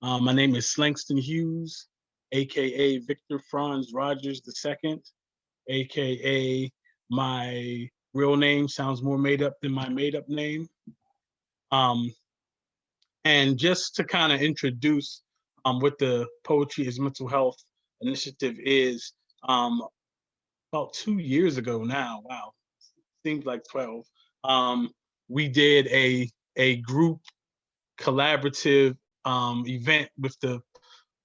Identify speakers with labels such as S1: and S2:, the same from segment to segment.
S1: My name is Slangston Hughes, aka Victor Franz Rogers II, aka my real name sounds more made up than my made up name. Um, and just to kind of introduce what the Poetry is Mental Health initiative is, um, about 2 years ago now, wow, seems like 12, we did a group collaborative event with the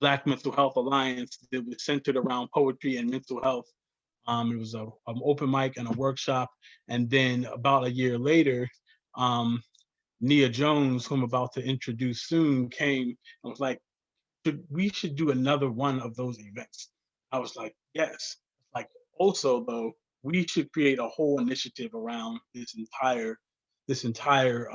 S1: Black Mental Health Alliance that was centered around poetry and mental health. It was an open mic and a workshop. And then about a year later, um, Nia Jones, whom I'm about to introduce soon, came and was like, we should do another one of those events. I was like, yes. Like, also though, we should create a whole initiative around this entire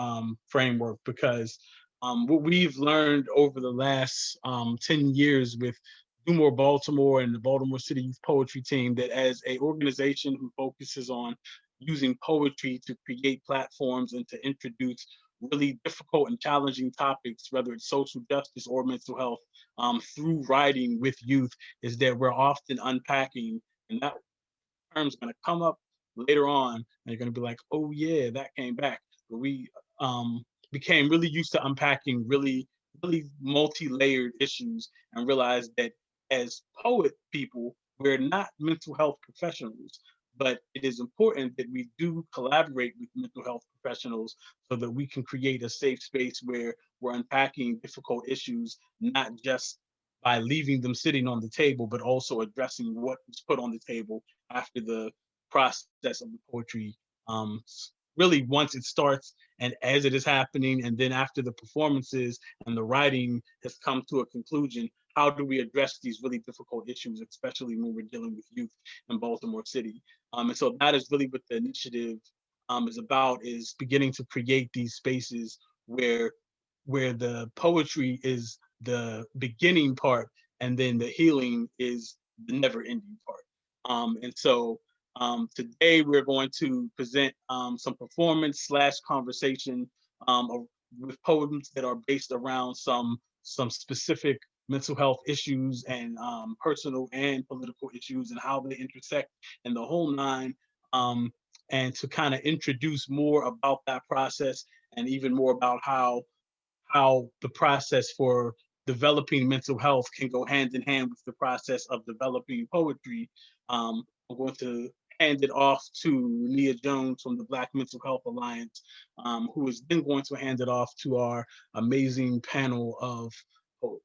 S1: framework, because what we've learned over the last 10 years with Dewmore, Baltimore, and the Baltimore City Youth Poetry Team, that as a organization who focuses on using poetry to create platforms and to introduce really difficult and challenging topics, whether it's social justice or mental health, through writing with youth, is that we're often unpacking, and that term's going to come up later on, and you're going to be like, oh yeah, that came back. But we became really used to unpacking really multi-layered issues, and realized that as poet people, we're not mental health professionals, but it is important that we do collaborate with mental health professionals so that we can create a safe space where we're unpacking difficult issues, not just by leaving them sitting on the table, but also addressing what was put on the table after the process of the poetry, really once it starts and as it is happening, and then after the performances and the writing has come to a conclusion. How do we address these really difficult issues, especially when we're dealing with youth in Baltimore City? And so that is really what the initiative is about: is beginning to create these spaces where the poetry is the beginning part, and then the healing is the never ending part. And so today we're going to present some performance slash conversation with poems that are based around some specific mental health issues, and personal and political issues, and how they intersect, and the whole nine. Um, and to kind of introduce more about that process, and even more about how the process for developing mental health can go hand in hand with the process of developing poetry. I'm going to hand it off to Nia Jones from the Black Mental Health Alliance, who is then going to hand it off to our amazing panel of poets.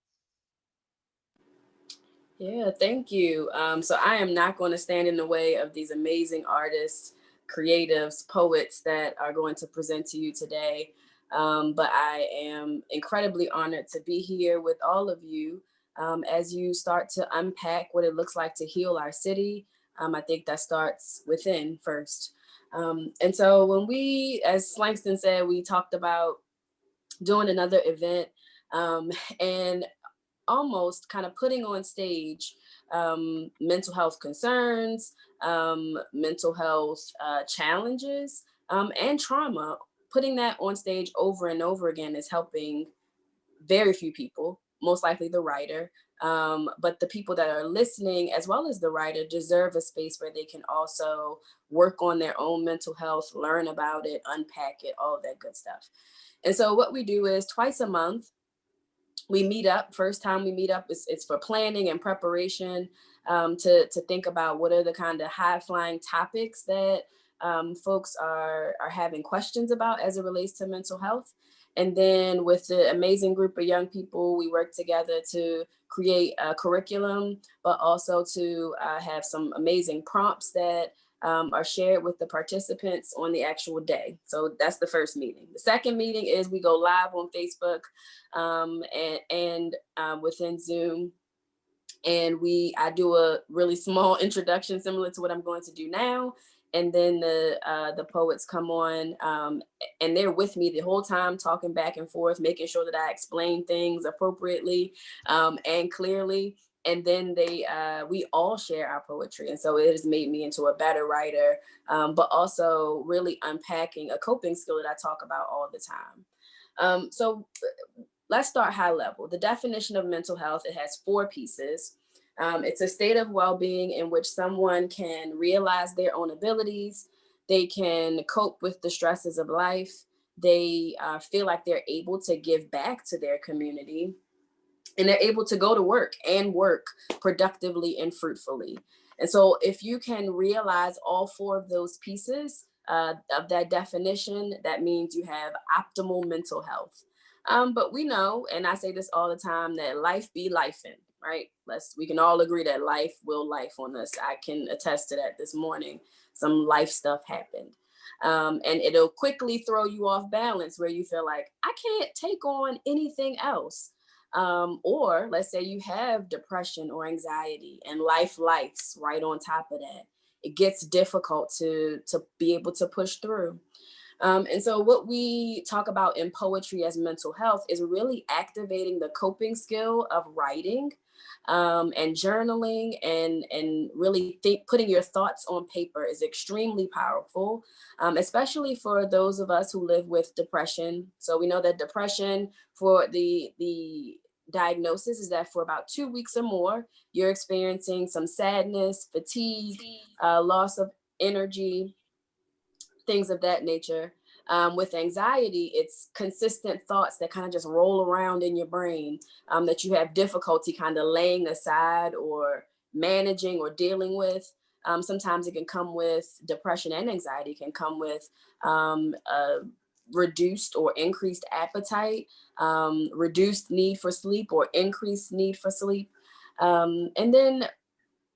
S2: Yeah, thank you. So I am not going to stand in the way of these amazing artists, creatives, poets that are going to present to you today. But I am incredibly honored to be here with all of you as you start to unpack what it looks like to heal our city. I think that starts within first. And so when we, as Slangston said, we talked about doing another event. And almost kind of putting on stage mental health concerns, mental health challenges, and trauma. Putting that on stage over and over again is helping very few people, most likely the writer. But the people that are listening, as well as the writer, deserve a space where they can also work on their own mental health, learn about it, unpack it, all of that good stuff. And so what we do is twice a month, we meet up. First time we meet up, it's for planning and preparation, to think about what are the kind of high flying topics that folks are having questions about as it relates to mental health. And then with the amazing group of young people, we work together to create a curriculum, but also to have some amazing prompts that are shared with the participants on the actual day. So that's the first meeting. The second meeting is we go live on Facebook and within Zoom. And I do a really small introduction similar to what I'm going to do now. And then the poets come on, and they're with me the whole time, talking back and forth, making sure that I explain things appropriately and clearly. And then we all share our poetry. And so it has made me into a better writer, but also really unpacking a coping skill that I talk about all the time. So let's start high level. The definition of mental health, it has 4 pieces. It's a state of well-being in which someone can realize their own abilities, they can cope with the stresses of life, they feel like they're able to give back to their community, and they're able to go to work and work productively and fruitfully. And so if you can realize all 4 of those pieces of that definition, that means you have optimal mental health. But we know, and I say this all the time, that life be lifing, right? We can all agree that life will life on us. I can attest to that this morning. Some life stuff happened. And it'll quickly throw you off balance where you feel like, I can't take on anything else. Or let's say you have depression or anxiety and life's right on top of that. It gets difficult to be able to push through. And so what we talk about in poetry as mental health is really activating the coping skill of writing, and journaling, and really putting your thoughts on paper is extremely powerful, especially for those of us who live with depression. So we know that depression, for the diagnosis, is that for about 2 weeks or more, you're experiencing some sadness, fatigue, loss of energy, things of that nature. With anxiety, it's consistent thoughts that kind of just roll around in your brain, that you have difficulty kind of laying aside or managing or dealing with. Sometimes it can come with depression, and anxiety can come with reduced or increased appetite, reduced need for sleep or increased need for sleep. And then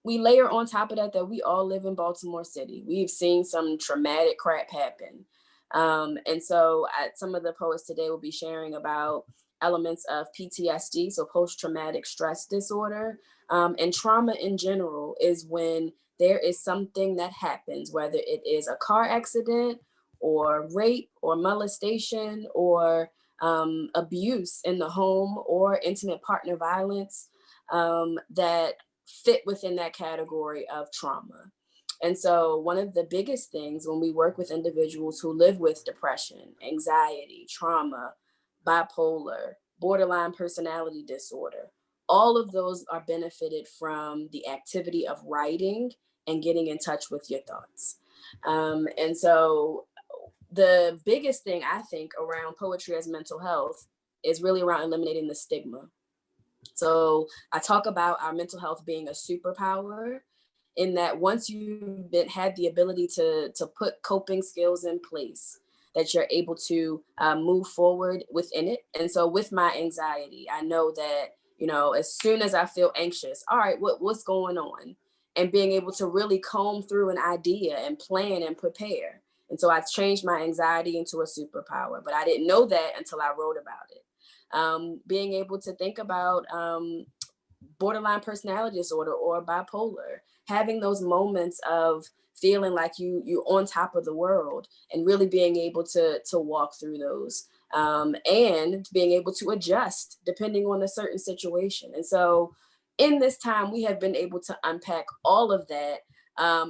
S2: we layer on top of that we all live in Baltimore City. We've seen some traumatic crap happen. And so some of the poets today will be sharing about elements of PTSD, so post-traumatic stress disorder. And trauma in general is when there is something that happens, whether it is a car accident or rape or molestation or abuse in the home or intimate partner violence, that fit within that category of trauma. And so one of the biggest things when we work with individuals who live with depression, anxiety, trauma, bipolar, borderline personality disorder, all of those are benefited from the activity of writing and getting in touch with your thoughts. And so the biggest thing I think around poetry as mental health is really around eliminating the stigma. So I talk about our mental health being a superpower, in that once you've had the ability to put coping skills in place, that you're able to move forward within it. And so with my anxiety, I know that, as soon as I feel anxious, all right, what's going on? And being able to really comb through an idea and plan and prepare. And so I changed my anxiety into a superpower, but I didn't know that until I wrote about it. Being able to think about borderline personality disorder or bipolar, having those moments of feeling like you're on top of the world, and really being able to walk through those, and being able to adjust depending on a certain situation. And so in this time, we have been able to unpack all of that,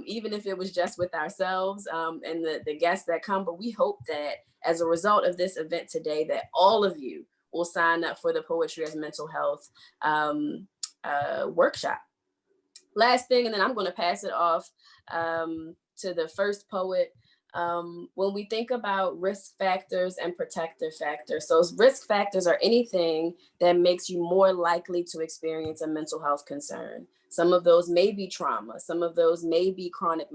S2: even if it was just with ourselves, and the guests that come. But we hope that as a result of this event today, that all of you will sign up for the Poetry as Mental Health workshop. Last thing, and then I'm going to pass it off to the first poet. When we think about risk factors and protective factors, so risk factors are anything that makes you more likely to experience a mental health concern. Some of those may be trauma. Some of those may be chronic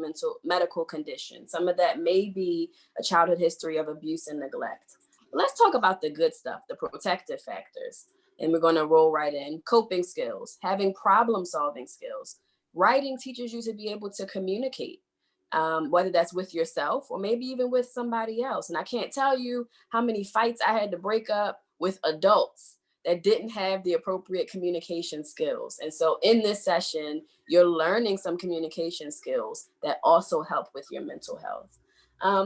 S2: medical conditions. Some of that may be a childhood history of abuse and neglect. Let's talk about the good stuff, the protective factors. And we're going to roll right in. Coping skills, having problem solving skills. Writing teaches you to be able to communicate, whether that's with yourself or maybe even with somebody else. And I can't tell you how many fights I had to break up with adults that didn't have the appropriate communication skills. And so in this session, you're learning some communication skills that also help with your mental health.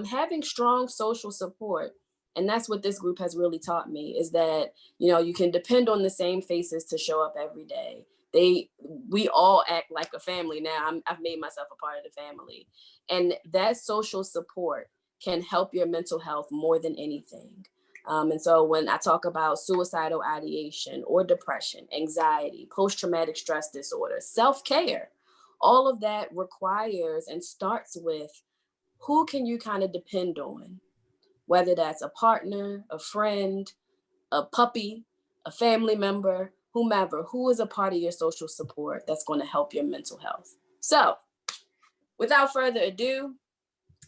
S2: Having strong social support. And that's what this group has really taught me, is that, you can depend on the same faces to show up every day. We all act like a family now. I've made myself a part of the family. And that social support can help your mental health more than anything. And so when I talk about suicidal ideation or depression, anxiety, post-traumatic stress disorder, self-care, all of that requires and starts with who can you kind of depend on, whether that's a partner, a friend, a puppy, a family member, whomever, who is a part of your social support that's going to help your mental health. So without further ado,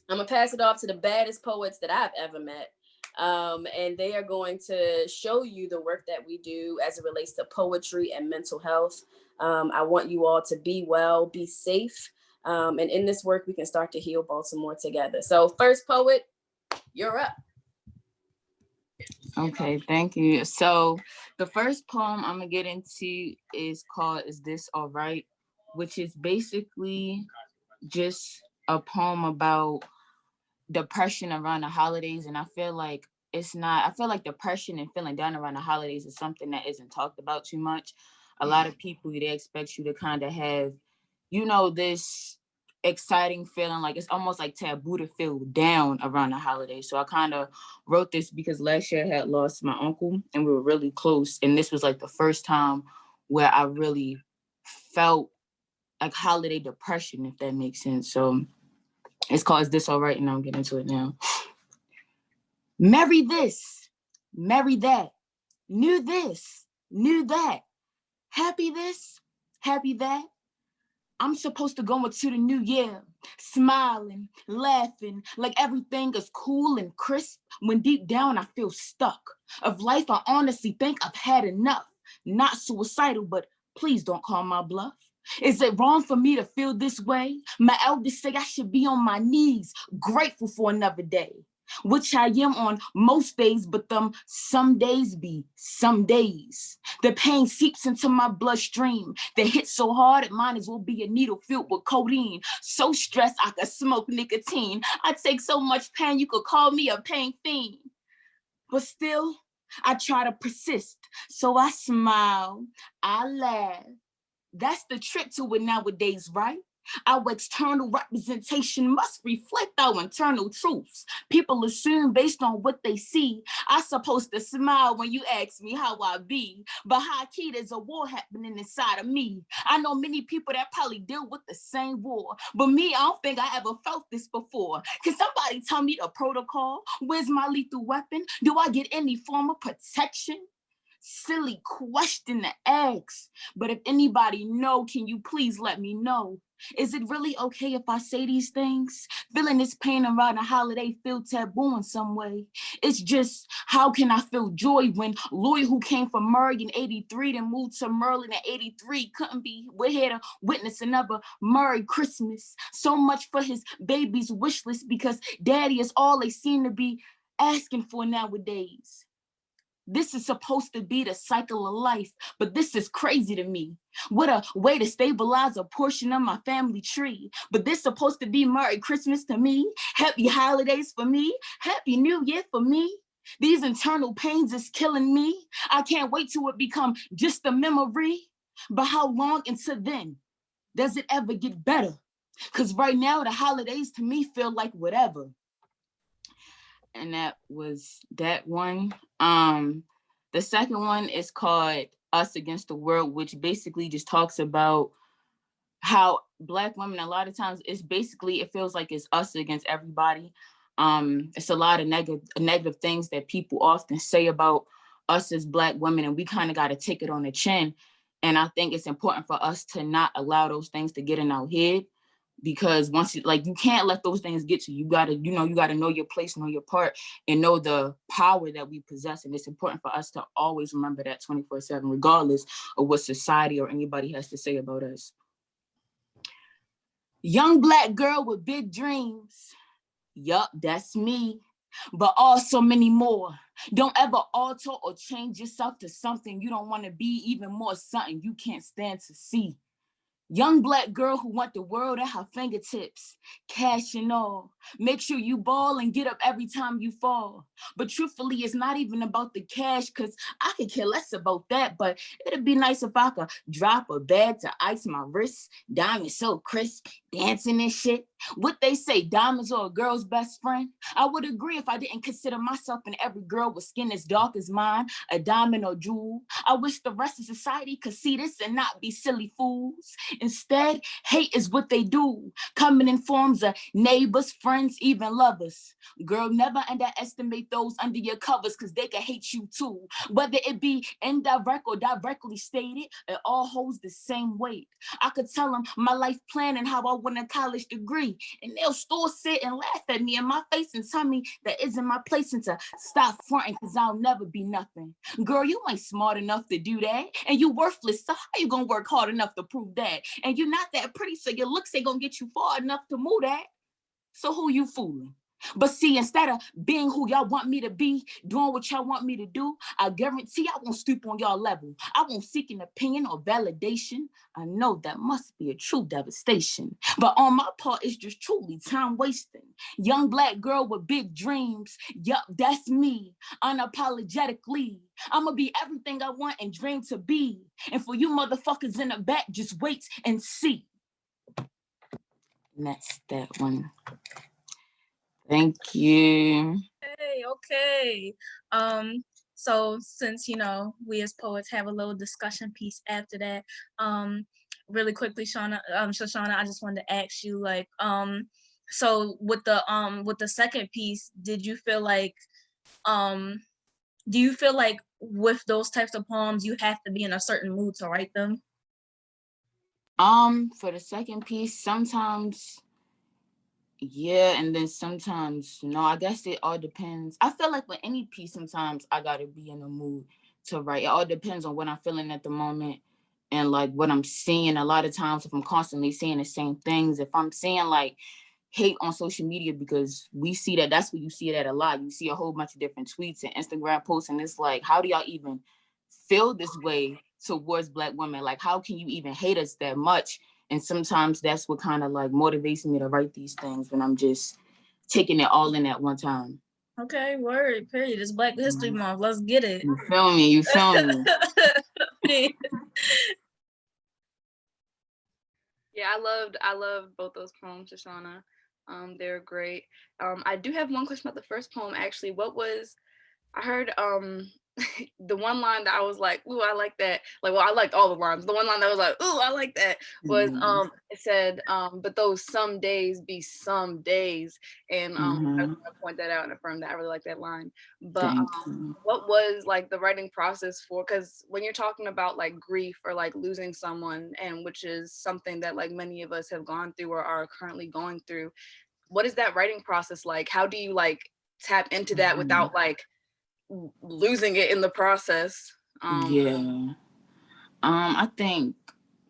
S2: I'm gonna pass it off to the baddest poets that I've ever met. And they are going to show you the work that we do as it relates to poetry and mental health. I want you all to be well, be safe. And in this work, we can start to heal Baltimore together. So first poet, you're up.
S3: Okay, thank you. So the first poem I'm gonna get into is called Is This All Right? Which is basically just a poem about depression around the holidays. And I feel like depression and feeling down around the holidays is something that isn't talked about too much. A lot of people, they expect you to kind of have, this exciting feeling, like it's almost like taboo to feel down around the holidays. So I kind of wrote this because last year I had lost my uncle and we were really close. And this was like the first time where I really felt like holiday depression, if that makes sense. So it's called Is This All Right? And I'll get into it now. Merry this, merry that, new this, new that, happy this, happy that. I'm supposed to go into the new year, smiling, laughing, like everything is cool and crisp, when deep down I feel stuck. Of life, I honestly think I've had enough. Not suicidal, but please don't call my bluff. Is it wrong for me to feel this way? My elders say I should be on my knees, grateful for another day, which I am on most days, but some days be some days. The pain seeps into my bloodstream. They hit so hard, it might as well be a needle filled with codeine. So stressed, I could smoke nicotine. I take so much pain, you could call me a pain fiend. But still, I try to persist. So I smile, I laugh. That's the trick to it nowadays, right? Our external representation must reflect our internal truths. People assume based on what they see. I'm supposed to smile when you ask me how I be, but high key, there's a war happening inside of me. I know many people that probably deal with the same war, but me, I don't think I ever felt this before. Can somebody tell me the protocol? Where's my lethal weapon? Do I get any form of protection? Silly question to ask, but if anybody know, can you please let me know? Is it really okay if I say these things? Feeling this pain around the holiday feel taboo in some way. It's just, how can I feel joy when Lloyd, who came from Murray in 83, then moved to Merlin in 83, couldn't be, we're here to witness another Murray Christmas. So much for his baby's wish list because daddy is all they seem to be asking for nowadays. This is supposed to be the cycle of life, but this is crazy to me. What a way to stabilize a portion of my family tree. But this supposed to be Merry Christmas to me, Happy Holidays for me, Happy New Year for me. These internal pains is killing me. I can't wait till it become just a memory. But how long until then? Does it ever get better? Because right now, the holidays to me feel like whatever. And that was that one. The second one is called Us Against the World, which basically just talks about how Black women, a lot of times it's basically, it feels like it's us against everybody. It's a lot of negative things that people often say about us as Black women, and we kind of got to take it on the chin. And I think it's important for us to not allow those things to get in our head, because once you can't let those things get to you. You gotta know your place, know your part, and know the power that we possess. And it's important for us to always remember that 24/7, regardless of what society or anybody has to say about us. Young Black girl with big dreams. Yup, that's me. But also many more. Don't ever alter or change yourself to something you don't want to be, even more something you can't stand to see. Young Black girl who want the world at her fingertips, cash and all. Make sure you ball and get up every time you fall. But truthfully, it's not even about the cash, because I could care less about that. But it'd be nice if I could drop a bag to ice my wrists, diamonds so crisp, dancing and shit. What they say, diamonds are a girl's best friend. I would agree if I didn't consider myself and every girl with skin as dark as mine a diamond or jewel. I wish the rest of society could see this and not be silly fools. Instead, hate is what they do, coming in forms of neighbors, friends, even lovers. Girl, never underestimate those under your covers, because they can hate you too. Whether it be indirect or directly stated, it all holds the same weight. I could tell them my life plan and how I won a college degree, and they'll still sit and laugh at me in my face and tell me that isn't my place, and to stop fronting because I'll never be nothing. Girl, you ain't smart enough to do that, and you worthless, so how you gonna work hard enough to prove that? And you're not that pretty, so your looks ain't gonna get you far enough to move that. So who you fooling? But see, instead of being who y'all want me to be, doing what y'all want me to do, I guarantee I won't stoop on y'all level. I won't seek an opinion or validation. I know that must be a true devastation. But on my part, it's just truly time wasting. Young Black girl with big dreams. Yup, that's me, unapologetically. I'ma be everything I want and dream to be. And for you motherfuckers in the back, just wait and see. And that's that one. Thank you.
S4: Okay. So since we as poets have a little discussion piece after that, really quickly, Shashana, I just wanted to ask you, like, so with the second piece, did you feel like, do you feel like with those types of poems you have to be in a certain mood to write them?
S3: For the second piece, sometimes yeah, and then sometimes no. I guess it all depends. I feel like with any piece, sometimes I gotta be in a mood to write. It all depends on what I'm feeling at the moment and like what I'm seeing. A lot of times, if I'm constantly seeing the same things, if I'm seeing like hate on social media, because we see that's where you see that a lot. You see a whole bunch of different tweets and Instagram posts, and it's like, how do y'all even feel this way towards Black women? Like, how can you even hate us that much? And sometimes that's what kind of like motivates me to write these things, when I'm just taking it all in at one time.
S4: Okay, word, period. It's Black History Month. Let's get it.
S3: You feel me? You feel me?
S5: Yeah, I loved both those poems, Shashana. They're great. I do have one question about the first poem, actually. I heard the one line that I was like, ooh, I like that. Like, well, I liked all the lines. The one line that was like, ooh, I like that was it said, but those some days be some days. And I just want to point that out and affirm that I really like that line. But what was like the writing process for, because when you're talking about like grief or like losing someone, and which is something that like many of us have gone through or are currently going through, what is that writing process like? How do you like tap into that without like losing it in the process?
S3: I think,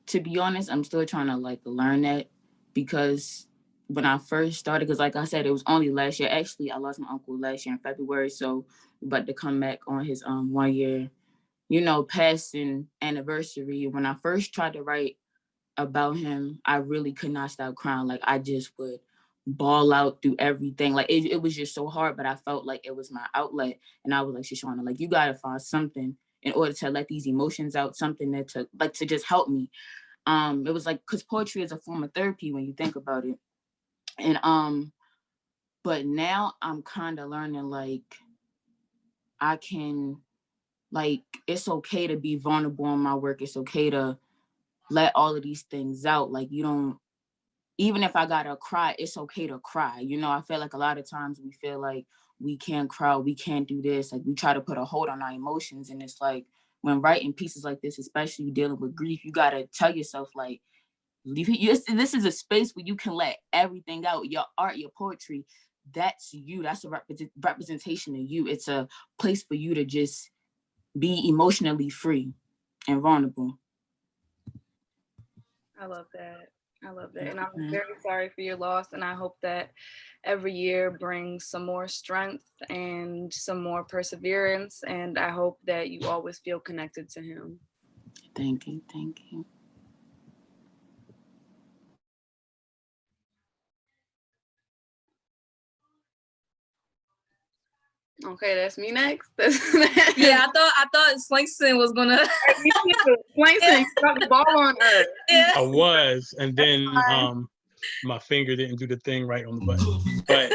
S3: to be honest, I'm still trying to like learn that, because when I first started, because like I said, it was only last year. Actually, I lost my uncle last year in February, so we're about to come back on his 1 year, passing anniversary. When I first tried to write about him, I really could not stop crying. Like, I just would bawl out through everything. Like, it was just so hard, but I felt like it was my outlet. And I was like, Shashana, like, you gotta find something in order to let these emotions out, something that to just help me. It was like, because poetry is a form of therapy when you think about it. And but now I'm kind of learning, like, I can, like, it's okay to be vulnerable in my work. It's okay to let all of these things out. Like, you don't, even if I gotta cry, it's okay to cry. I feel like a lot of times we feel like we can't cry, we can't do this. Like, we try to put a hold on our emotions. And it's like, when writing pieces like this, especially dealing with grief, you gotta tell yourself, like, this is a space where you can let everything out. Your art, your poetry, that's you. That's a representation of you. It's a place for you to just be emotionally free and vulnerable.
S5: I love that. And I'm very sorry for your loss. And I hope that every year brings some more strength and some more perseverance. And I hope that you always feel connected to him.
S3: Thank you. Thank you.
S5: Okay, that's me next.
S4: Yeah, I thought Slankson was gonna.
S5: Slankson struck the ball on her.
S4: Yeah.
S1: I was, and then my finger didn't do the thing right on the button. But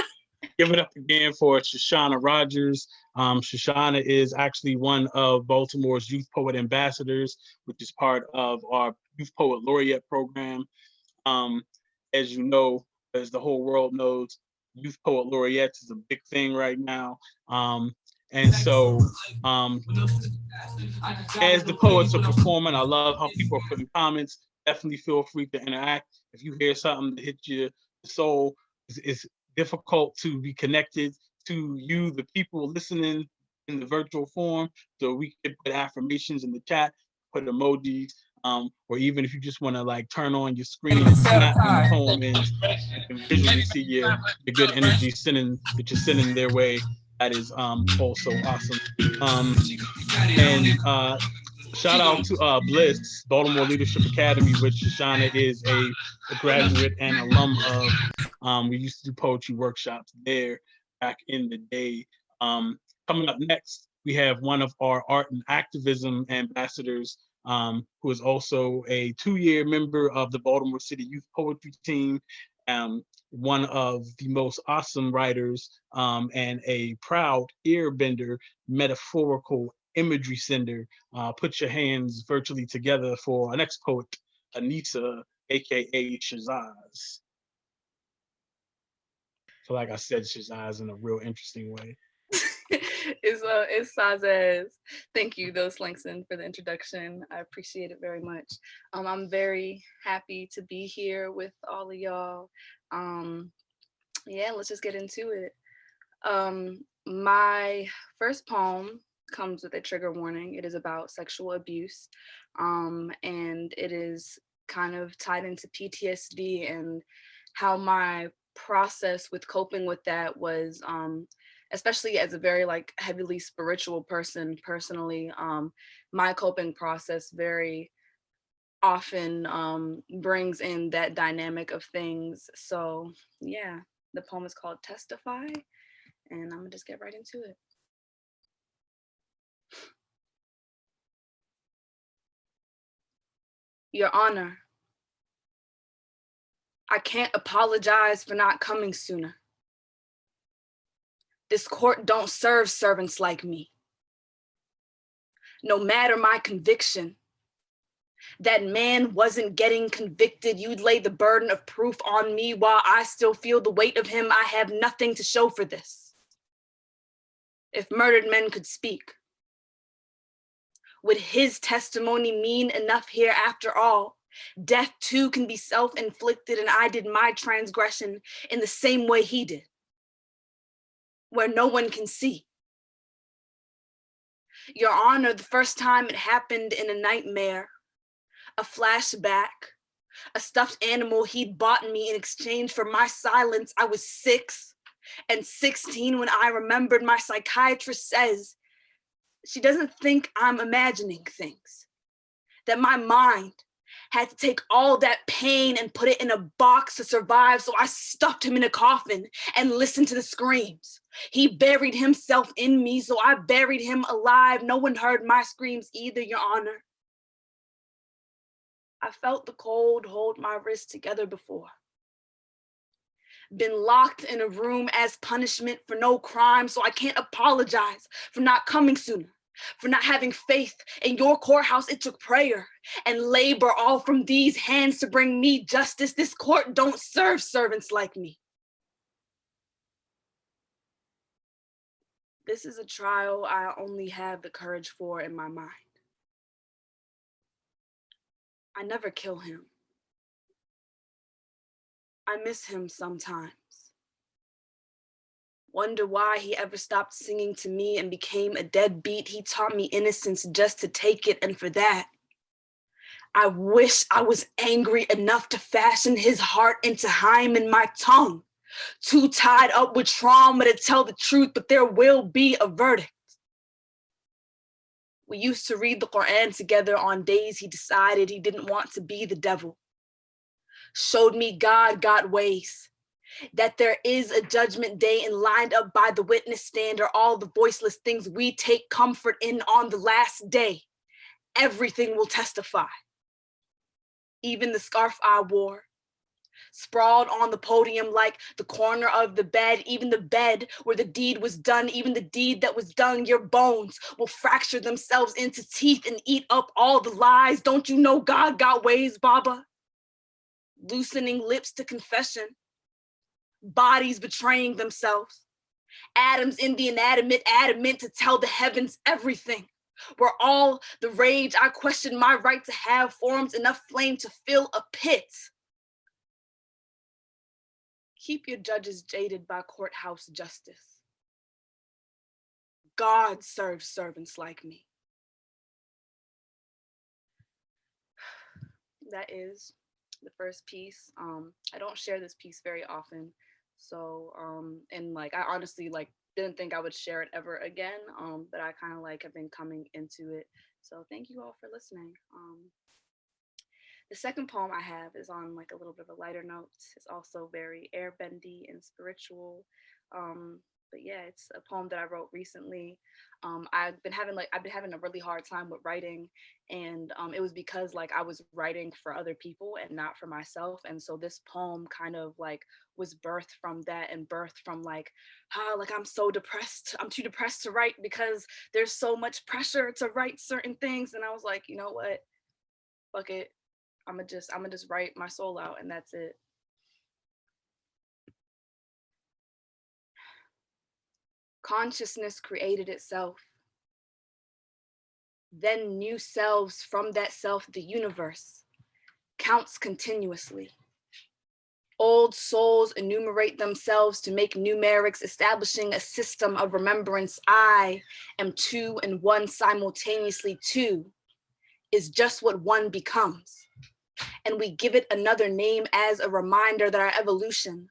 S1: give it up again for Shashana Rogers. Shashana is actually one of Baltimore's Youth Poet Ambassadors, which is part of our Youth Poet Laureate program. As you know, as the whole world knows, Youth Poet Laureates is a big thing right now. And so, as the poets are performing, I love how people are putting comments. Definitely feel free to interact. If you hear something that hits your soul, it's difficult to be connected to you, the people listening in the virtual form. So we could put affirmations in the chat, put emojis, or even if you just want to like turn on your screen and snap when the poem ends, you can visually see your good energy that you're sending their way. That is also awesome. And shout out to Bliss, Baltimore Leadership Academy, which Shashana is a graduate and alum of. We used to do poetry workshops there back in the day. Coming up next, we have one of our art and activism ambassadors, who is also a 2-year member of the Baltimore City Youth Poetry Team, one of the most awesome writers, and a proud earbender, metaphorical imagery sender. Put your hands virtually together for our next poet, Anissa, aka Shazaz. So like I said, Shazaz in a real interesting way.
S5: It's Sazez. Thank you, though, Slankson, for the introduction. I appreciate it very much. I'm very happy to be here with all of y'all. Yeah, let's just get into it. My first poem comes with a trigger warning. It is about sexual abuse, and it is kind of tied into PTSD and how my process with coping with that was, especially as a very like heavily spiritual person personally, my coping process very often brings in that dynamic of things. So yeah, the poem is called Testify, and I'm gonna just get right into it. Your Honor, I can't apologize for not coming sooner. This court don't serve servants like me. No matter my conviction, that man wasn't getting convicted. You'd lay the burden of proof on me while I still feel the weight of him. I have nothing to show for this. If murdered men could speak, would his testimony mean enough here after all? Death too can be self-inflicted, and I did my transgression in the same way he did, where no one can see. Your Honor, the first time it happened in a nightmare, a flashback, a stuffed animal he'd bought me in exchange for my silence. I was 6 and 16 when I remembered my psychiatrist says she doesn't think I'm imagining things, that my mind had to take all that pain and put it in a box to survive. So I stuffed him in a coffin and listened to the screams. He buried himself in me, so I buried him alive. No one heard my screams either, Your Honor. I felt the cold hold my wrist together before. Been locked in a room as punishment for no crime, so I can't apologize for not coming sooner, for not having faith in your courthouse. It took prayer and labor all from these hands to bring me justice. This court don't serve servants like me. This is a trial I only have the courage for in my mind. I never kill him. I miss him sometimes. Wonder why he ever stopped singing to me and became a deadbeat. He taught me innocence just to take it, and for that, I wish I was angry enough to fashion his heart into hymen my tongue. Too tied up with trauma to tell the truth, but there will be a verdict. We used to read the Quran together on days he decided he didn't want to be the devil. Showed me God got ways. that there is a judgment day, and lined up by the witness stand are all the voiceless things we take comfort in on the last day. Everything will testify. Even the scarf I wore, sprawled on the podium like the corner of the bed, even the bed where the deed was done, even the deed that was done, your bones will fracture themselves into teeth and eat up all the lies. Don't you know God got ways, Baba? Loosening lips to confession, bodies betraying themselves, atoms in the inanimate, adamant to tell the heavens everything. Where all the rage I questioned my right to have forms enough flame to fill a pit. Keep your judges jaded by courthouse justice. God serves servants like me. That is the first piece. I don't share this piece very often. So, and like, I honestly didn't think I would share it ever again, but I kind of have been coming into it. So thank you all for listening. The second poem I have is on a little bit of a lighter note. It's also very airbendy and spiritual. But yeah, it's a poem that I wrote recently. I've been having a really hard time with writing, and it was because I was writing for other people and not for myself. And so this poem kind of was birthed from that, and birthed from I'm so depressed. I'm too depressed to write because there's so much pressure to write certain things. And I was like, you know what? Fuck it. I'm gonna just write my soul out, and that's it. Consciousness created itself. Then new selves from that self, the universe, counts continuously. Old souls enumerate themselves to make numerics, establishing a system of remembrance. I am two and one simultaneously. Two is just what one becomes. And we give it another name as a reminder that our evolution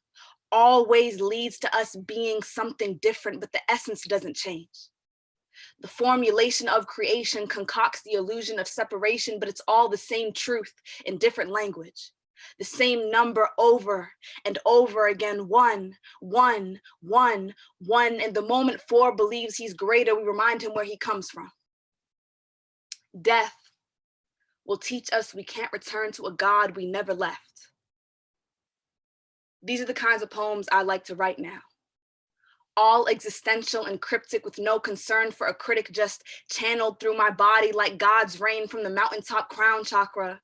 S5: always leads to us being something different, but the essence doesn't change. The formulation of creation concocts the illusion of separation, but it's all the same truth in different language. The same number over and over again, one, one, one, one. And the moment four believes he's greater, we remind him where he comes from. Death will teach us we can't return to a God we never left. These are the kinds of poems I like to write now. All existential and cryptic with no concern for a critic, just channeled through my body like God's rain from the mountaintop crown chakra.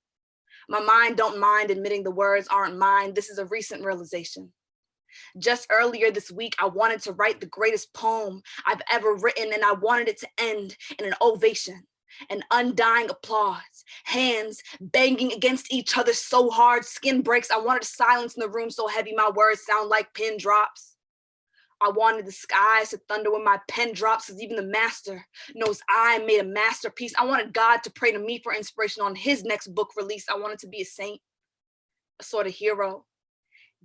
S5: My mind don't mind admitting the words aren't mine. This is a recent realization. Just earlier this week, I wanted to write the greatest poem I've ever written, and I wanted it to end in an ovation. An undying applause, hands banging against each other so hard, skin breaks. I wanted silence in the room so heavy my words sound like pin drops. I wanted the skies to thunder when my pen drops, because even the master knows I made a masterpiece. I wanted God to pray to me for inspiration on his next book release. I wanted to be a saint, a sort of hero.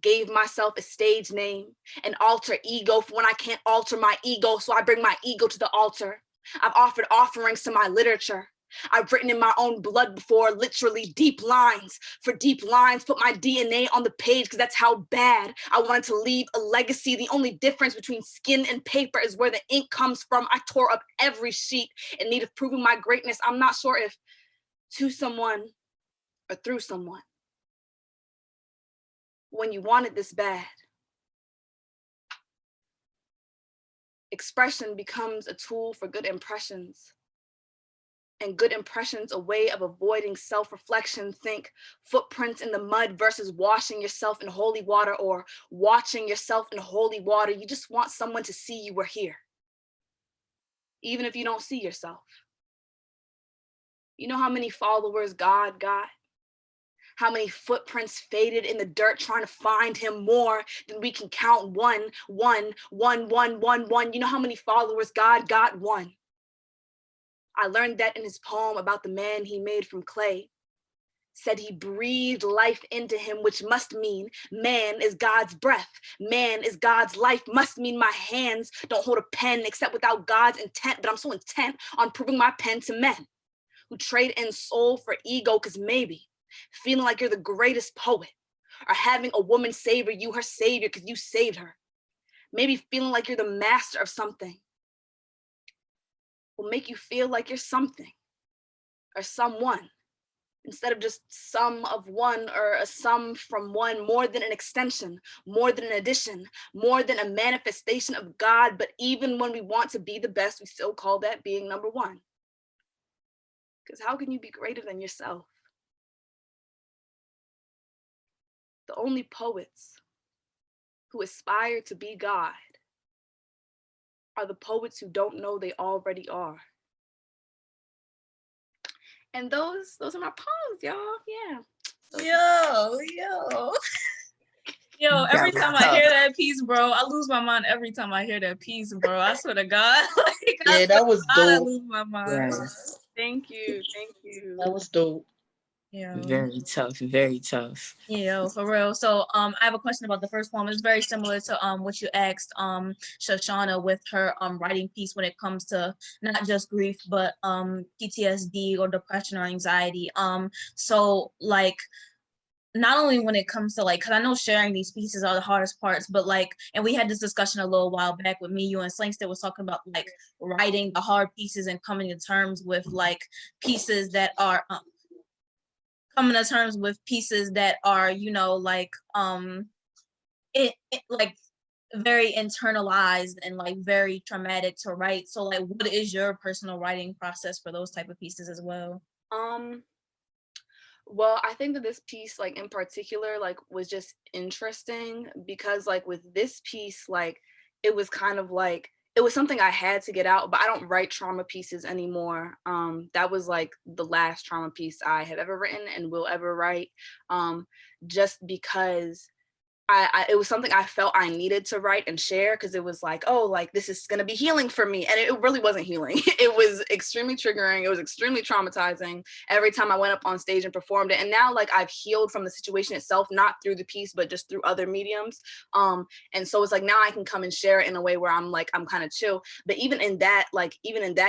S5: Gave myself a stage name, an alter ego for when I can't alter my ego, so I bring my ego to the altar. I've offered offerings to my literature. I've written in my own blood before, literally deep lines. For deep lines, put my DNA on the page, because that's how bad I wanted to leave a legacy. The only difference between skin and paper is where the ink comes from. I tore up every sheet in need of proving my greatness. I'm not sure if to someone or through someone. When you want it this bad, expression becomes a tool for good impressions, and good impressions a way of avoiding self-reflection. Think footprints in the mud versus washing yourself in holy water, or watching yourself in holy water. You just want someone to see you were here, even if you don't see yourself. You know how many followers God got? How many footprints faded in the dirt trying to find him? More than we can count. One, one, one, one, one, one. You know how many followers God got? One. I learned that in his poem about the man he made from clay. Said he breathed life into him, which must mean man is God's breath. Man is God's life, must mean my hands don't hold a pen except without God's intent. But I'm so intent on proving my pen to men who trade in soul for ego, because maybe feeling like you're the greatest poet or having a woman savor you her savior because you saved her. Maybe feeling like you're the master of something will make you feel like you're something or someone, instead of just some of one or a sum from one, more than an extension, more than an addition, more than a manifestation of God. But even when we want to be the best, we still call that being number one. Because how can you be greater than yourself? The only poets who aspire to be God are the poets who don't know they already are. And those are my poems, y'all. Yeah.
S4: Yo, every time I hear that piece, bro, I lose my mind every time I hear that piece, bro. I swear to God. Like,
S6: Yeah, that was
S4: I
S6: dope.
S4: lose my mind.
S6: Yes.
S5: Thank you.
S6: That was dope.
S4: Yeah.
S3: Very tough, very tough.
S4: Yeah, for real. So I have a question about the first poem. It's very similar to what you asked Shashana with her writing piece when it comes to not just grief but PTSD or depression or anxiety. So like, not only when it comes to like, because I know sharing these pieces are the hardest parts, but like, and we had this discussion a little while back with me, you and Slanks that was talking about like writing the hard pieces and coming to terms with like pieces that are you know, like it like very internalized and like very traumatic to write. So like, what is your personal writing process for those type of pieces as well?
S5: Well, I think that this piece, like in particular, like was just interesting because like with this piece, like it was kind of like it was something I had to get out, but I don't write trauma pieces anymore. That was like the last trauma piece I have ever written and will ever write, just because it was something I felt I needed to write and share because it was like, oh, like this is going to be healing for me. And it really wasn't healing. It was extremely triggering. It was extremely traumatizing every time I went up on stage and performed it. And now like I've healed from the situation itself, not through the piece, but just through other mediums. And so it's like now I can come and share it in a way where I'm kind of chill. But even in that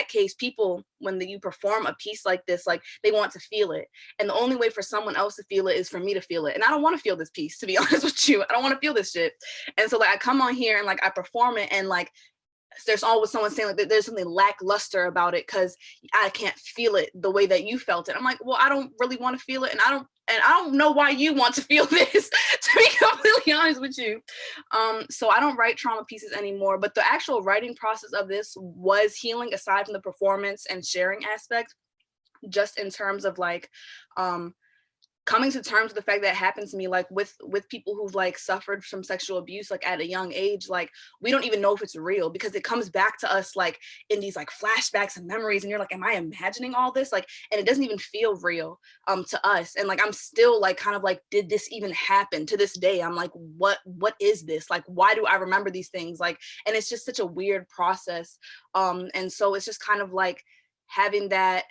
S5: case, people, when you perform a piece like this, like they want to feel it. And the only way for someone else to feel it is for me to feel it. And I don't want to feel this piece, to be honest with you. I don't want to feel this shit. And so like I come on here and like I perform it and like there's always someone saying like there's something lackluster about it because I can't feel it the way that you felt it. I'm like, well, I don't really want to feel it, and I don't know why you want to feel this, to be completely honest with you. So I don't write trauma pieces anymore, but the actual writing process of this was healing aside from the performance and sharing aspect, just in terms of like coming to terms with the fact that it happens to me, like with people who've like suffered from sexual abuse, like at a young age, like we don't even know if it's real because it comes back to us like in these like flashbacks and memories. And you're like, am I imagining all this? Like, and it doesn't even feel real to us. And like, I'm still like, kind of like, did this even happen? To this day, I'm like, what is this? Like, why do I remember these things? Like, and it's just such a weird process. And so it's just kind of like, having that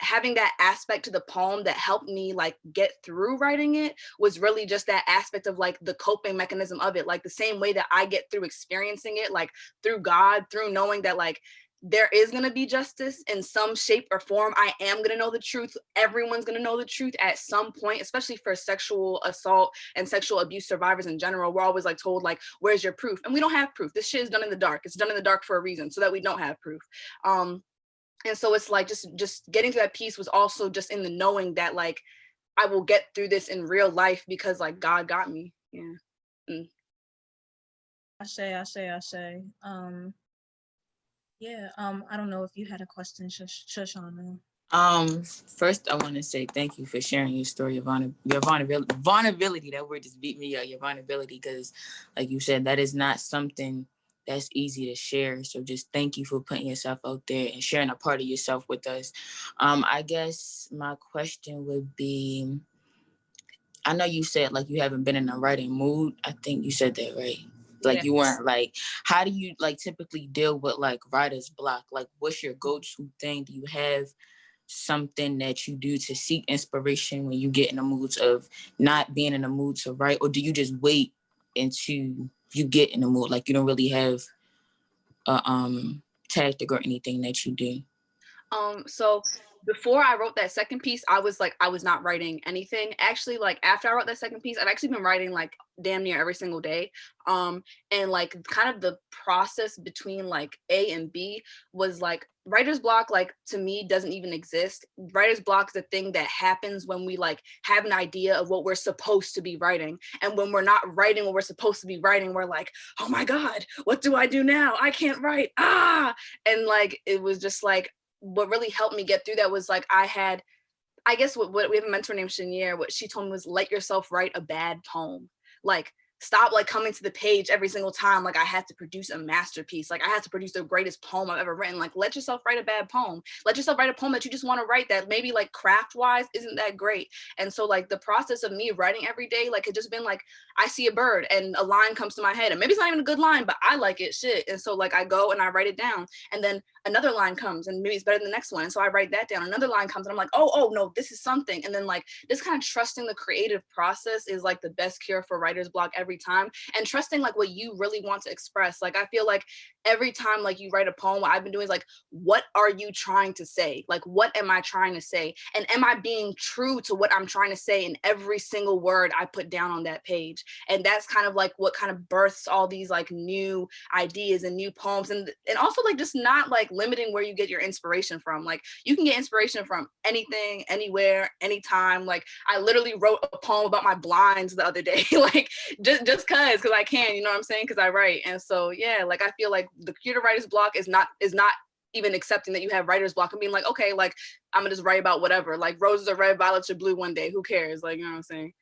S5: aspect to the poem that helped me like get through writing it was really just that aspect of like the coping mechanism of it, like the same way that I get through experiencing it, like through God, through knowing that like there is going to be justice in some shape or form. I am going to know the truth. Everyone's going to know the truth at some point, especially for sexual assault and sexual abuse survivors in general. We're always like told like, where's your proof? And we don't have proof. This shit is done in the dark. It's done in the dark for a reason, so that we don't have proof. And so it's like just getting to that piece was also just in the knowing that like I will get through this in real life because like God got me. Yeah.
S4: Ashe. Yeah. I don't know if you had a question, Shashana.
S3: First I want to say thank you for sharing your story of your vulnerability. That word just beat me up. Your vulnerability, because like you said, that is not something that's easy to share. So just thank you for putting yourself out there and sharing a part of yourself with us. I guess my question would be, I know you said like you haven't been in a writing mood. I think you said that, right? Like you weren't like, how do you like typically deal with like writer's block? Like what's your go-to thing? Do you have something that you do to seek inspiration when you get in the moods of not being in the mood to write? Or do you just wait until you get in the mood? Like you don't really have a tactic or anything that you do?
S5: So before I wrote that second piece, I was not writing anything. Actually, like after I wrote that second piece, I've actually been writing like damn near every single day. And like kind of the process between like A and B was like writer's block, like to me doesn't even exist. Writer's block is a thing that happens when we like have an idea of what we're supposed to be writing. And when we're not writing what we're supposed to be writing, we're like, oh my God, what do I do now? I can't write. And like, it was just like, what really helped me get through that was like, I guess what we have a mentor named Chenier, what she told me was let yourself write a bad poem. Like, stop like coming to the page every single time like I had to produce a masterpiece, like I had to produce the greatest poem I've ever written. Like, let yourself write a bad poem. Let yourself write a poem that you just want to write that maybe like craft wise isn't that great. And so like the process of me writing every day, like it just been like I see a bird and a line comes to my head and maybe it's not even a good line, but I like it, shit. And so like I go and I write it down, and then another line comes and maybe it's better than the next one, and so I write that down. Another line comes and I'm like, oh no, this is something. And then like this kind of trusting the creative process is like the best cure for writer's block every time. And trusting like what you really want to express. Like I feel like every time like you write a poem, what I've been doing is like, what are you trying to say? Like, what am I trying to say? And am I being true to what I'm trying to say in every single word I put down on that page? And that's kind of like what kind of births all these like new ideas and new poems. And also like just not like limiting where you get your inspiration from. Like you can get inspiration from anything, anywhere, anytime. Like I literally wrote a poem about my blinds the other day, like just because I can, you know what I'm saying? Because I write. And so yeah, like I feel like the cure to writer's block is not even accepting that you have writer's block and being like, okay, like I'm gonna just write about whatever, like roses are red, violets are blue one day, who cares? Like, you know what I'm saying?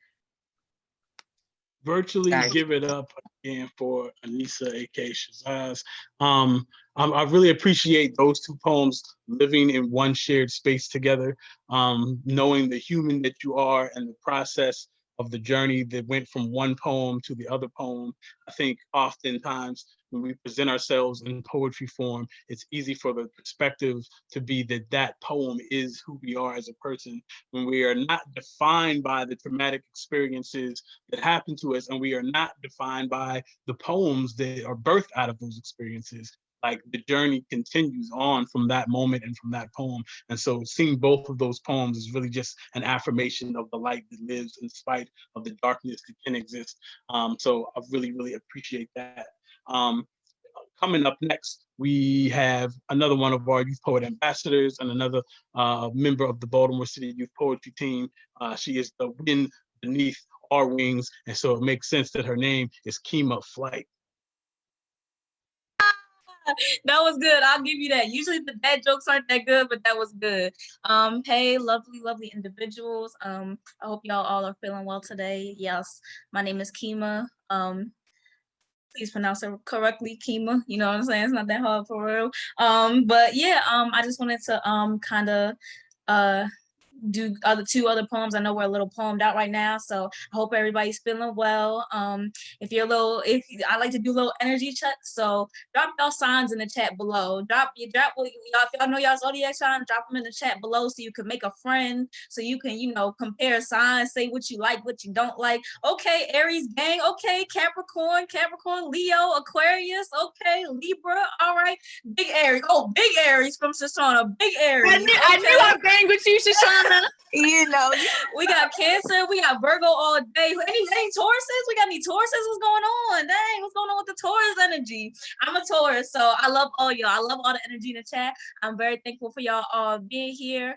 S1: Virtually give it up again for Anissa, aka Shazaz. I really appreciate those two poems living in one shared space together, knowing the human that you are and the process of the journey that went from one poem to the other poem. I think oftentimes when we present ourselves in poetry form, it's easy for the perspective to be that that poem is who we are as a person, when we are not defined by the traumatic experiences that happen to us, and we are not defined by the poems that are birthed out of those experiences. Like the journey continues on from that moment and from that poem. And so seeing both of those poems is really just an affirmation of the light that lives in spite of the darkness that can exist. So I really, really appreciate that. Coming up next, we have another one of our Youth Poet Ambassadors and another member of the Baltimore City Youth Poetry Team. She is the wind beneath our wings, and so it makes sense that her name is Kima Flight.
S4: That was good. I'll give you that. Usually the bad jokes aren't that good, but that was good. Hey, lovely individuals. I hope y'all all are feeling well today. Yes, my name is Kima. Please pronounce it correctly, Kima. You know what I'm saying? It's not that hard for real. But yeah, I just wanted to kind of do two other poems. I know we're a little poemed out right now, so I hope everybody's feeling well. If I like to do little energy checks, so drop y'all signs in the chat below. Drop if y'all know y'all zodiac sign, drop them in the chat below so you can make a friend, so you can compare signs, say what you like, what you don't like. Okay, Aries gang. Okay, Capricorn, Leo, Aquarius. Okay, Libra. All right, big Aries. Oh, big Aries from Shashana. Big Aries.
S5: I knew I banged with you, Shashana.
S4: We got Cancer, we got Virgo all day. Any Tauruses? We got any Tauruses? What's going on? Dang, what's going on with the Taurus energy? I'm a Taurus, so I love all y'all. I love all the energy in the chat. I'm very thankful for y'all all being here.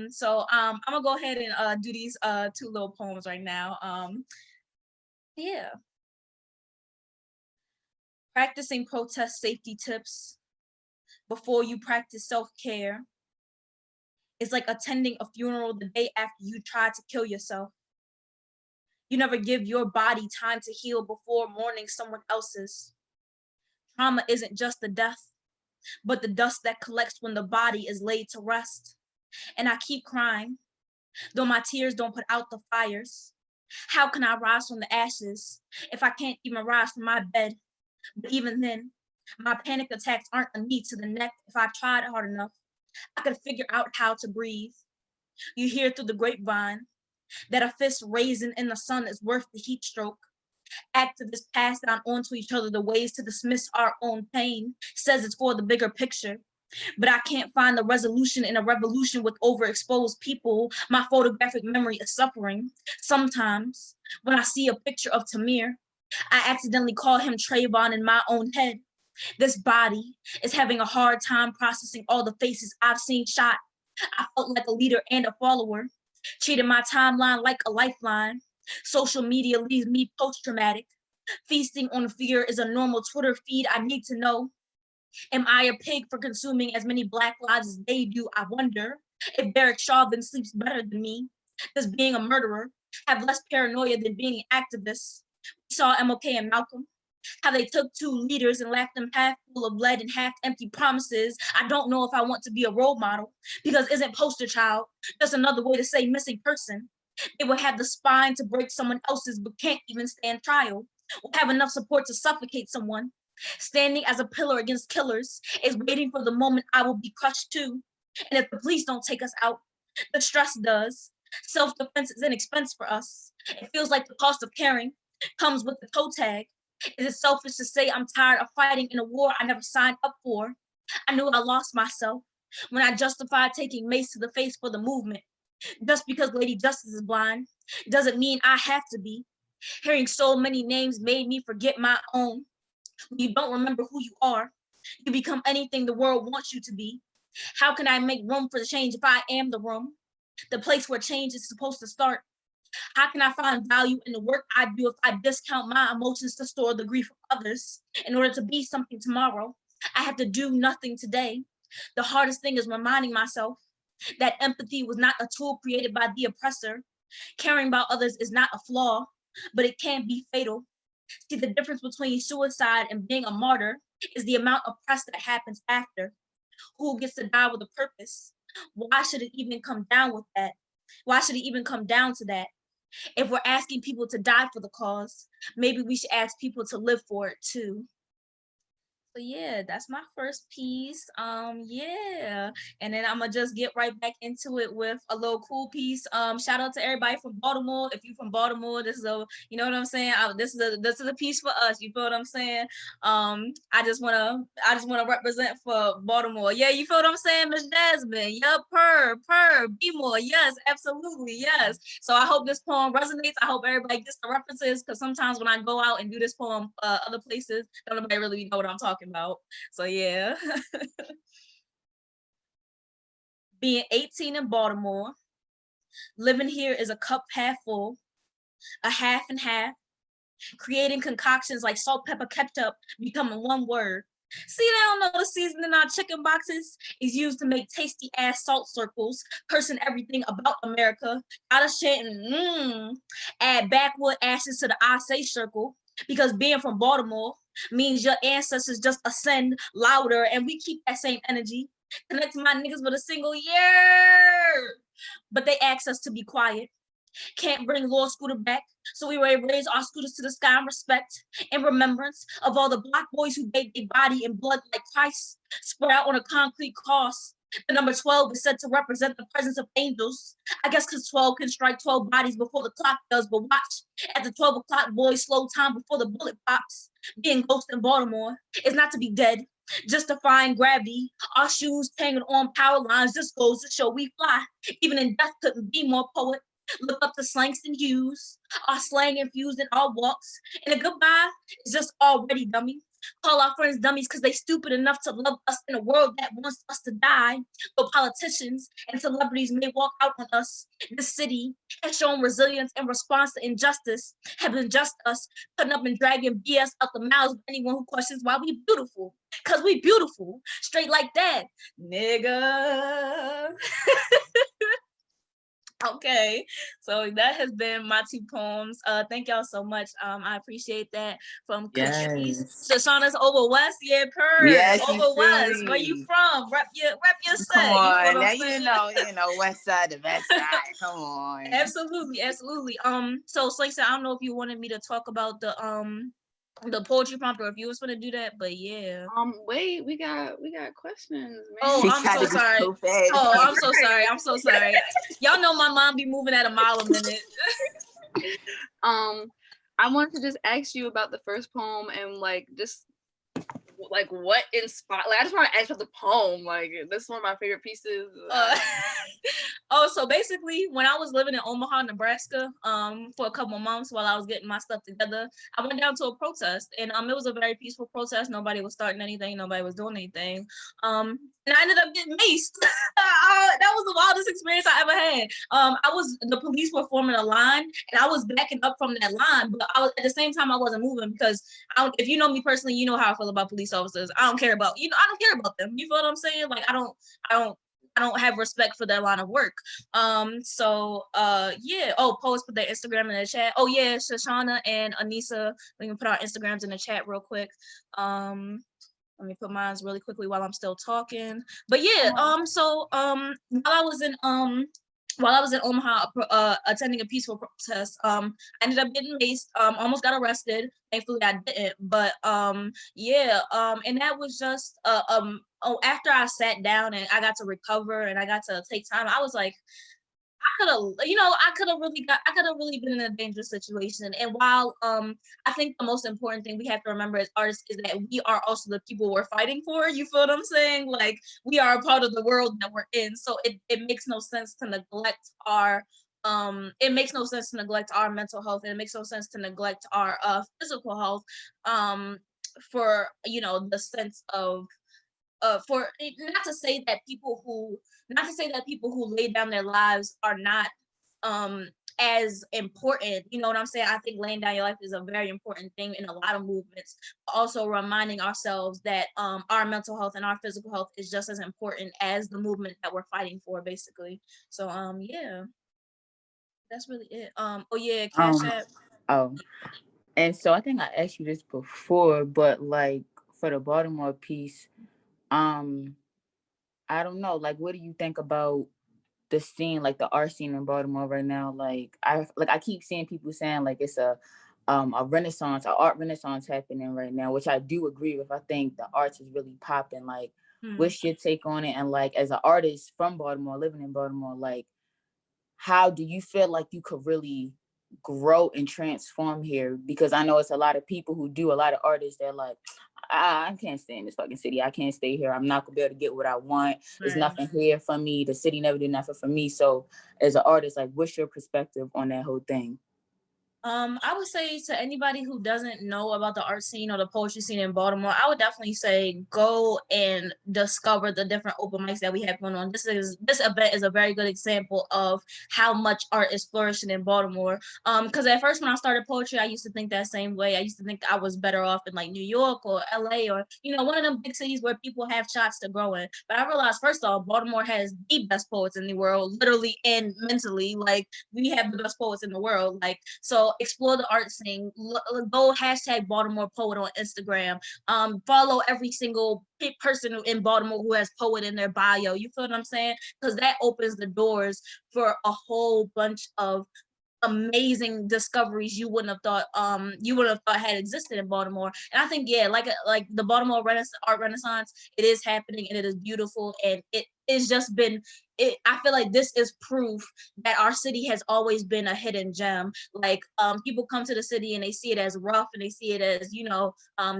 S4: So I'm gonna go ahead and do these two little poems right now. Yeah. Practicing protest safety tips before you practice self-care. It's like attending a funeral the day after you tried to kill yourself. You never give your body time to heal before mourning someone else's. Trauma isn't just the death, but the dust that collects when the body is laid to rest. And I keep crying, though my tears don't put out the fires. How can I rise from the ashes if I can't even rise from my bed? But even then, my panic attacks aren't a knee to the neck. If I tried hard enough, I could figure out how to breathe. You hear through the grapevine that a fist raising in the sun is worth the heat stroke. Activists pass down onto each other the ways to dismiss our own pain, says it's for the bigger picture. But I can't find the resolution in a revolution with overexposed people. My photographic memory is suffering. Sometimes when I see a picture of Tamir, I accidentally call him Trayvon in my own head. This body is having a hard time processing all the faces I've seen shot. I felt like a leader and a follower, treating my timeline like a lifeline. Social media leaves me post-traumatic. Feasting on fear is a normal Twitter feed. I need to know, am I a pig for consuming as many Black lives as they do? I wonder if Derek Chauvin sleeps better than me. Does being a murderer have less paranoia than being an activist? We saw MLK and Malcolm, how they took two leaders and left them half full of lead and half empty promises. I don't know if I want to be a role model, because isn't poster child just another way to say missing person? They will have the spine to break someone else's but can't even stand trial, or have enough support to suffocate someone. Standing as a pillar against killers is waiting for the moment I will be crushed too. And if the police don't take us out, the stress does. Self-defense is an expense for us. It feels like the cost of caring comes with the toe tag. Is it selfish to say I'm tired of fighting in a war I never signed up for? I knew I lost myself when I justified taking mace to the face for the movement. Just because Lady Justice is blind doesn't mean I have to be. Hearing so many names made me forget my own. When you don't remember who you are, you become anything the world wants you to be. How can I make room for the change if I am the room? The place where change is supposed to start. How can I find value in the work I do if I discount my emotions to store the grief of others? In order to be something tomorrow, I have to do nothing today. The hardest thing is reminding myself that empathy was not a tool created by the oppressor. Caring about others is not a flaw, but it can be fatal. See, the difference between suicide and being a martyr is the amount of press that happens after. Who gets to die with a purpose? Why should it even come down with that? Why should it even come down to that? If we're asking people to die for the cause, maybe we should ask people to live for it too. So yeah, that's my first piece. Yeah, and then I'm gonna just get right back into it with a little cool piece. Shout out to everybody from Baltimore. If you're from Baltimore, this is a, you know what I'm saying. This is a piece for us. You feel what I'm saying? I just wanna represent for Baltimore. Yeah, you feel what I'm saying, Miss Jasmine? Yup, Dewmore. Yes, absolutely, yes. So I hope this poem resonates. I hope everybody gets the references, because sometimes when I go out and do this poem other places, don't nobody really know what I'm talking about. So yeah. Being 18 in Baltimore, living here is a cup half full, a half and half, creating concoctions like salt, pepper, ketchup, becoming one word. See, they don't know the seasoning in our chicken boxes is used to make tasty ass salt circles, cursing everything about America. Out of shit and add backwood ashes to the I say circle, because being from Baltimore means your ancestors just ascend louder, and we keep that same energy. Connect my niggas with a single year, but they ask us to be quiet. Can't bring Lord Scooter back, so we raise our scooters to the sky in respect and remembrance of all the Black boys who gave their body and blood like Christ, spread out on a concrete cross. The number 12 is said to represent the presence of angels. I guess because 12 can strike 12 bodies before the clock does, but watch, at the 12 o'clock boys slow time before the bullet pops. Being ghost in Baltimore is not to be dead, just defying gravity. Our shoes hanging on power lines just goes to show we fly. Even in death couldn't be more poet. Look up the slangs and hues, our slang infused in our walks, and a goodbye is just already dummy. Call our friends dummies because they stupid enough to love us in a world that wants us to die. Though politicians and celebrities may walk out on us, this city has shown resilience in response to injustice, have been just us, putting up and dragging BS up the mouths of anyone who questions why we beautiful. Because we beautiful, straight like that, nigga. Okay, so that has been my two poems. Thank y'all so much. I appreciate that. From
S7: Yes.
S4: Shashana's over west, yeah,
S7: Yes,
S4: over west. Where you from? Rep your set.
S7: Come on,
S4: You know
S7: now you know west side to west side. Come on.
S4: Absolutely. So Slacey, I don't know if you wanted me to talk about the poetry prompt, or if you was gonna do that, but yeah.
S5: Wait, we got questions, man.
S4: Oh, I'm so sorry. Oh, I'm so sorry. Y'all know my mom be moving at a mile a minute.
S5: I wanted to just ask you about the first poem and like just like what inspired, like I just want to ask about the poem. Like this is one of my favorite pieces.
S4: Oh, so basically when I was living in Omaha, Nebraska, for a couple of months while I was getting my stuff together, I went down to a protest, and it was a very peaceful protest. Nobody was starting anything, nobody was doing anything. And I ended up getting maced. That was the wildest experience I ever had. The police were forming a line, and I was backing up from that line, but I was at the same time I wasn't moving because if you know me personally, you know how I feel about police officers. I don't care about I don't care about them. You feel what I'm saying? Like I don't have respect for their line of work. Yeah. Oh, poets put their Instagram in the chat. Oh yeah, Shashana and Anissa, we can put our Instagrams in the chat real quick. Let me put mine really quickly while I'm still talking. But yeah, while I was in Omaha attending a peaceful protest, I ended up getting maced, almost got arrested. Thankfully I didn't, but and that was just after I sat down and I got to recover and I got to take time, I was like, I could have really been in a dangerous situation. And while I think the most important thing we have to remember as artists is that we are also the people we're fighting for. You feel what I'm saying? Like we are a part of the world that we're in. So it makes no sense to neglect our mental health, and it makes no sense to neglect our physical health for the sense of for not to say that people who lay down their lives are not as important. You know what I'm saying? I think laying down your life is a very important thing in a lot of movements. Also reminding ourselves that our mental health and our physical health is just as important as the movement that we're fighting for, basically. So yeah, that's really it. Oh yeah, Cash App.
S6: Oh, and so I think I asked you this before, but like for the Baltimore piece, I don't know, like what do you think about the scene, like the art scene in Baltimore right now? Like I keep seeing people saying like it's a art renaissance happening right now, which I do agree with. I think the arts is really popping. Like, what's your take on it? And like as an artist from Baltimore, living in Baltimore, like how do you feel like you could really grow and transform here? Because I know it's a lot of people who do, a lot of artists that like, I can't stay in this fucking city. I can't stay here. I'm not gonna be able to get what I want. There's nothing here for me. The city never did nothing for me. So as an artist, like what's your perspective on that whole thing?
S4: I would say to anybody who doesn't know about the art scene or the poetry scene in Baltimore, I would definitely say go and discover the different open mics that we have going on. This event is a very good example of how much art is flourishing in Baltimore. Because at first when I started poetry, I used to think that same way. I used to think I was better off in like New York or LA or one of them big cities where people have shots to grow in. But I realized first off, Baltimore has the best poets in the world, literally and mentally. Like we have the best poets in the world. Like so. Explore the art scene. Go hashtag Baltimore Poet on Instagram. Follow every single person in Baltimore who has poet in their bio. You feel what I'm saying? Because that opens the doors for a whole bunch of amazing discoveries you wouldn't have thought had existed in Baltimore. And I think like the Baltimore art renaissance, it is happening and it is beautiful, and it is just been I feel like this is proof that our city has always been a hidden gem. Like people come to the city and they see it as rough and they see it as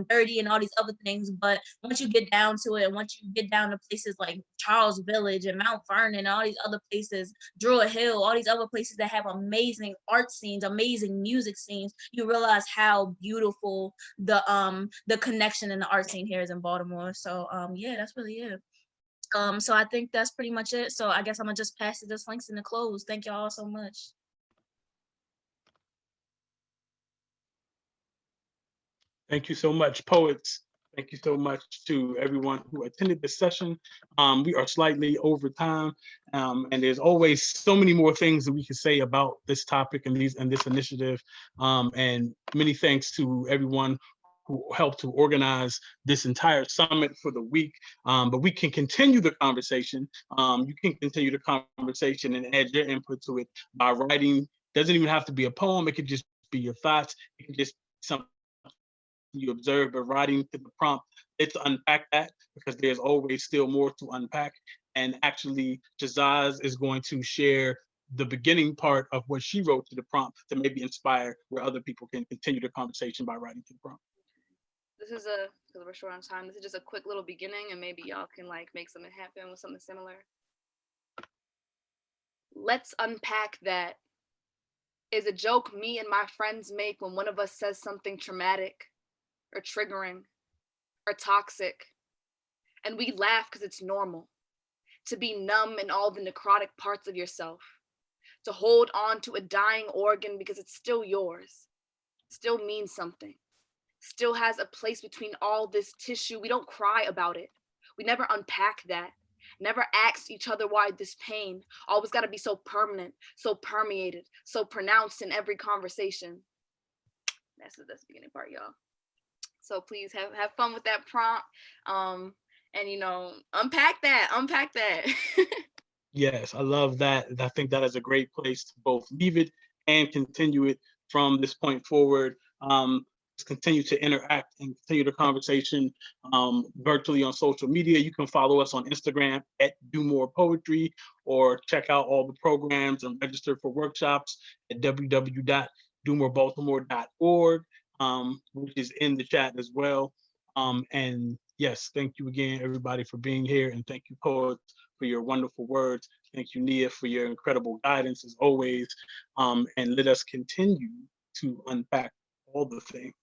S4: dirty and all these other things, but once you get down to it, and once you get down to places like Charles Village and Mount Vernon and all these other places, Druid Hill, all these other places that have amazing art scenes, amazing music scenes, you realize how beautiful the connection in the art scene here is in Baltimore. So yeah, that's really it. So I think that's pretty much it. So I guess I'm gonna just pass it this links in the close. Thank y'all so much.
S1: Thank you so much, poets. Thank you so much to everyone who attended this session. We are slightly over time, and there's always so many more things that we can say about this topic and this initiative. And many thanks to everyone who helped to organize this entire summit for the week. But we can continue the conversation. You can continue the conversation and add your input to it by writing. Doesn't even have to be a poem. It could just be your thoughts. It can just be something you observe, but writing to the prompt, let's unpack that, because there's always still more to unpack. And actually, Jazaz is going to share the beginning part of what she wrote to the prompt to maybe inspire where other people can continue the conversation by writing to the prompt.
S5: this is a, because we're short on time, this is just a quick little beginning, and maybe y'all can like make something happen with something similar. Let's unpack that is a joke me and my friends make when one of us says something traumatic or triggering or toxic. And we laugh because it's normal to be numb in all the necrotic parts of yourself, to hold on to a dying organ because it's still yours, still means something, still has a place between all this tissue. We don't cry about it. We never unpack that. Never asked each other why this pain always got to be so permanent, so permeated, so pronounced in every conversation. That's the beginning part, y'all. So please have fun with that prompt, and you know, unpack that.
S1: Yes, I love that. I think that is a great place to both leave it and continue it from this point forward. Let's continue to interact and continue the conversation virtually on social media. You can follow us on Instagram at Dewmore Poetry, or check out all the programs and register for workshops at www.dewmorebaltimore.org, which is in the chat as well. And yes, thank you again, everybody, for being here. And thank you, poets, for your wonderful words. Thank you, Nia, for your incredible guidance as always. And let us continue to unpack all the things.